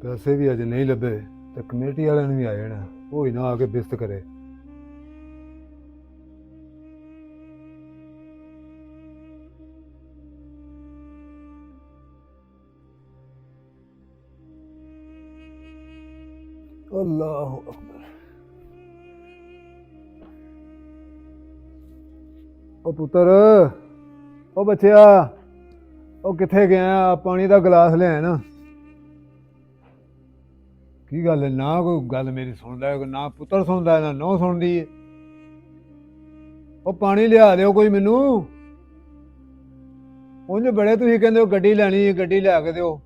ਪੈਸੇ ਵੀ ਅਜੇ ਨਹੀਂ ਲੱਭੇ ਤੇ ਕਮੇਟੀ ਵਾਲਿਆਂ ਨੂੰ ਵੀ ਆ ਜਾਣਾ, ਉਹ ਹੀ ਨਾ ਆ ਕੇ ਬਿਸਤ ਕਰੇ। ਅੱਲਾਹੁ ਅਕਬਰ। ਉਹ ਪੁੱਤਰ, ਉਹ ਬੱਚਿਆ, ਉਹ ਕਿੱਥੇ ਗਿਆ? ਪਾਣੀ ਦਾ ਗਲਾਸ ਲਿਆ ਨਾ। ਕੀ ਗੱਲ ਹੈ? ਨਾ ਕੋਈ ਗੱਲ ਮੇਰੀ ਸੁਣਦਾ ਹੈ, ਨਾ ਪੁੱਤਰ ਸੁਣਦਾ, ਨਾ ਨਹੁੰ ਸੁਣਦੀ ਹੈ। ਉਹ ਪਾਣੀ ਲਿਆ ਦਿਓ ਕੋਈ ਮੈਨੂੰ। ਉਂਝ ਬੜੇ ਤੁਸੀਂ ਕਹਿੰਦੇ ਹੋ ਗੱਡੀ ਲੈਣੀ ਹੈ, ਗੱਡੀ ਲਿਆ ਕੇ ਦਿਓ।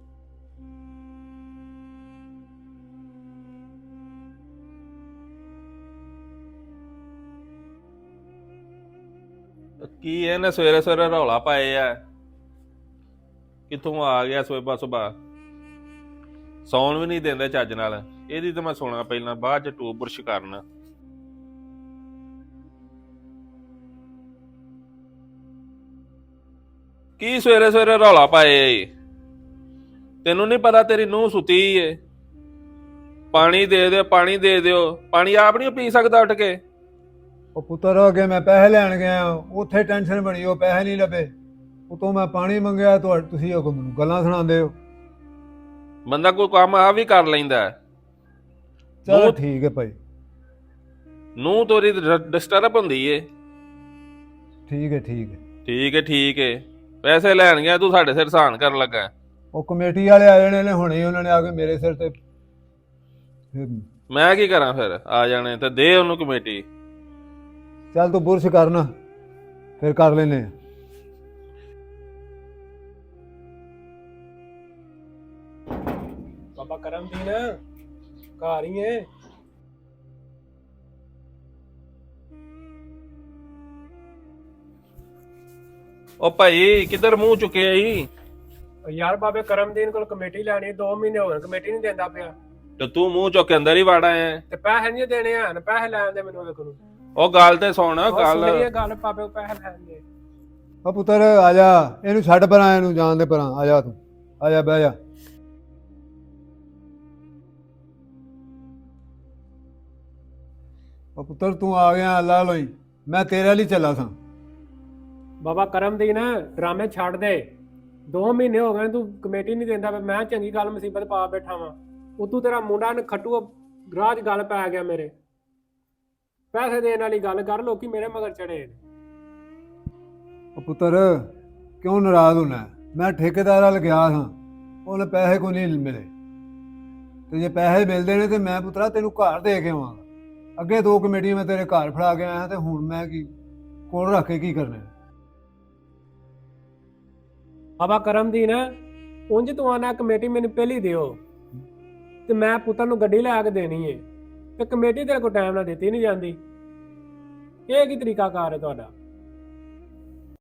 ਕੀ ਇਹਨੇ ਸਵੇਰੇ ਸਵੇਰੇ ਰੌਲਾ ਪਾਏ ਆ? ਕਿੱਥੋਂ ਆ ਗਿਆ ਸੁਬਾ ਸੁਬਾ? ਸੌਣ ਵੀ ਨਹੀਂ ਦਿੰਦੇ ਚੱਜ ਨਾਲ। ਇਹਦੀ ਤਾਂ ਮੈਂ ਸੋਣਾ ਪਹਿਲਾਂ, ਬਾਅਦ ਚ ਟੂਬ ਬੁਰਸ਼ ਕਰਨਾ। ਕੀ ਸਵੇਰੇ ਸਵੇਰੇ ਰੌਲਾ ਪਾਏ? ਤੈਨੂੰ ਨਹੀਂ ਪਤਾ ਤੇਰੀ ਨੂੰਹ ਸੁੱਤੀ ਏ? ਪਾਣੀ ਦੇ ਦਿਓ, ਪਾਣੀ ਦੇ ਦਿਓ। ਪਾਣੀ ਆਪ ਨਹੀਂ ਪੀ ਸਕਦਾ ਉੱਠ ਕੇ? ਉਹ ਪੁੱਤਰ, ਅੱਗੇ ਮੈਂ ਪੈਸੇ ਲੈਣ ਗਿਆ, ਉੱਥੇ ਟੈਨਸ਼ਨ ਬਣੀ, ਉਹ ਪੈਸੇ ਨਹੀਂ ਲੱਭੇ। ਉਤੋਂ ਮੈਂ ਪਾਣੀ ਮੰਗਿਆ, ਤੁਸੀਂ ਅੱਗੋਂ ਮੈਨੂੰ ਗੱਲਾਂ ਸੁਣਾਉਂਦੇ ਹੋ। ਬੰਦਾ ਕੋਈ ਕੰਮ ਆ ਵੀ ਕਰ ਲੈਂਦਾ। ਚਲੋ ਠੀਕ ਹੈ ਭਾਈ। ਨੂੰਹ ਤੋਰੀ ਡਿਸਟਰਬ ਹੁੰਦੀ ਏ। ਠੀਕ ਹੈ ਠੀਕ ਹੈ ਠੀਕ ਹੈ ਠੀਕ ਹੈ। ਪੈਸੇ ਲੈਣ ਗਿਆ, ਤੂੰ ਸਾਡੇ ਸਿਰ ਸਾਨ ਕਰਨ ਲੱਗਾ। ਉਹ ਕਮੇਟੀ ਵਾਲੇ ਆ ਜਾਣੇ ਨੇ ਹੁਣੇ, ਉਹਨਾਂ ਨੇ ਆ ਕੇ ਮੇਰੇ ਸਿਰ ਤੇ। ਮੈਂ ਕੀ ਕਰਾਂ ਫਿਰ? ਆ ਜਾਣੇ ਤੇ ਦੇ ਉਹਨੂੰ ਕਮੇਟੀ। ਚੱਲ ਤੂੰ ਬੁਰਸ਼ ਕਰਨਾ, ਫਿਰ ਕਰ ਲੈਨੇ ਆ। ਬਾਬਾ ਕਰਮਦੀਨ ਘਰ ਹੀ ਏ? ਉਹ ਭਾਈ ਕਿੱਧਰ ਮੂੰਹ ਚੁੱਕਿਆ ਈ? ਯਾਰ ਬਾਬੇ ਕਰਮਦੀਨ ਕੋਲ ਕਮੇਟੀ ਲੈਣੀ, 2 ਮਹੀਨੇ ਹੋ ਗਏ ਕਮੇਟੀ ਨਹੀਂ ਦਿੰਦਾ ਪਿਆ। ਤੇ ਤੂੰ ਮੂੰਹ ਚੁੱਕ ਕੇ ਅੰਦਰ ਹੀ ਵਾੜਾ ਐ? ਤੇ ਪੈਸੇ ਨਹੀਂ ਦੇਣੇ ਹਨ, ਪੈਸੇ ਲੈਣ ਦੇ ਮੈਨੂੰ ਵੇਖ ਨੂੰ। ਉਹ ਗੱਲ ਤੇ ਸੁਣ ਗੱਲ। ਇਹ ਗੱਲ ਬਾਬੇ ਕੋਲ ਪੈਸੇ ਲੈਣ ਦੇ। ਉਹ ਪੁੱਤਰ ਆ ਜਾ, ਇਹਨੂੰ ਛੱਡ ਪਰਾਂ, ਇਹਨੂੰ ਜਾਣ ਦੇ ਪਰਾਂ। ਆ ਜਾ ਤੂੰ, ਆ ਜਾ, ਬਹਿ ਜਾ। ਉਹ ਪੁੱਤਰ ਤੂੰ ਆ ਗਿਆ, ਅੱਲਾ ਲੋਈ, ਮੈਂ ਤੇਰੇ ਲਈ ਚੱਲਾ ਸਾਂ। ਬਾਬਾ ਕਰਮਦੀਨ ਡਰਾਮੇ ਛੱਡ ਦੇ। 2 ਮਹੀਨੇ ਹੋ ਗਏ ਤੂੰ ਕਮੇਟੀ ਨਹੀਂ ਦਿੰਦਾ ਪਿਆ। ਮੈਂ ਚੰਗੀ ਗੱਲ ਮੁਸੀਬਤ ਪਾ ਬੈਠਾ ਵਾਂ, ਉਤੋਂ ਤੇਰਾ ਮੁੰਡਾ ਨੇ ਖੱਟੂ ਰਾਜ ਗੱਲ ਪੈ ਗਿਆ ਮੇਰੇ। ਪੈਸੇ ਦੇਣ ਵਾਲੀ ਗੱਲ ਕਰ, ਲੋਕੀ ਮੇਰੇ ਮਗਰ ਚੜੇ। ਉਹ ਪੁੱਤਰ ਕਿਉਂ ਨਾਰਾਜ਼ ਹੋਣਾ? ਮੈਂ ਠੇਕੇਦਾਰ ਵੱਲ ਗਿਆ ਸਾਂ, ਉਹਨੇ ਪੈਸੇ ਕੋਈ ਨਹੀਂ ਮਿਲੇ, ਤੇ ਜੇ ਪੈਸੇ ਮਿਲਦੇ ਨੇ ਤੇ ਮੈਂ ਪੁੱਤਰਾ ਤੈਨੂੰ ਘਰ ਦੇ ਕੇ ਆਵਾਂਗਾ। ਅੱਗੇ 2 ਕਮੇਟੀਆਂ ਮੈਂ ਤੇਰੇ ਘਰ ਫੜਾ ਕੇ ਆਇਆ, ਤੇ ਹੁਣ ਮੈਂ ਕੀ ਕੋਲ ਰੱਖ ਕੇ ਕੀ ਕਰਨਾ? ਬਾਬਾ ਕਰਮਦੀਨ ਉਂਝ ਤੂੰ ਆਣਾ ਕਮੇਟੀ ਮੈਨੂੰ ਪਹਿਲੀ ਦਿਓ, ਤੇ ਮੈਂ ਪੁੱਤਰ ਨੂੰ ਗੱਡੀ ਲੈ ਕੇ ਦੇਣੀ ਏ, ਤੇ ਕਮੇਟੀ ਤੇਰੇ ਕੋਲ ਟਾਈਮ ਨਾਲ ਦਿੱਤੀ ਨਹੀਂ ਜਾਂਦੀ। ਇਹ ਕੀ ਤਰੀਕਾ ਕਾਰ ਹੈ ਤੁਹਾਡਾ?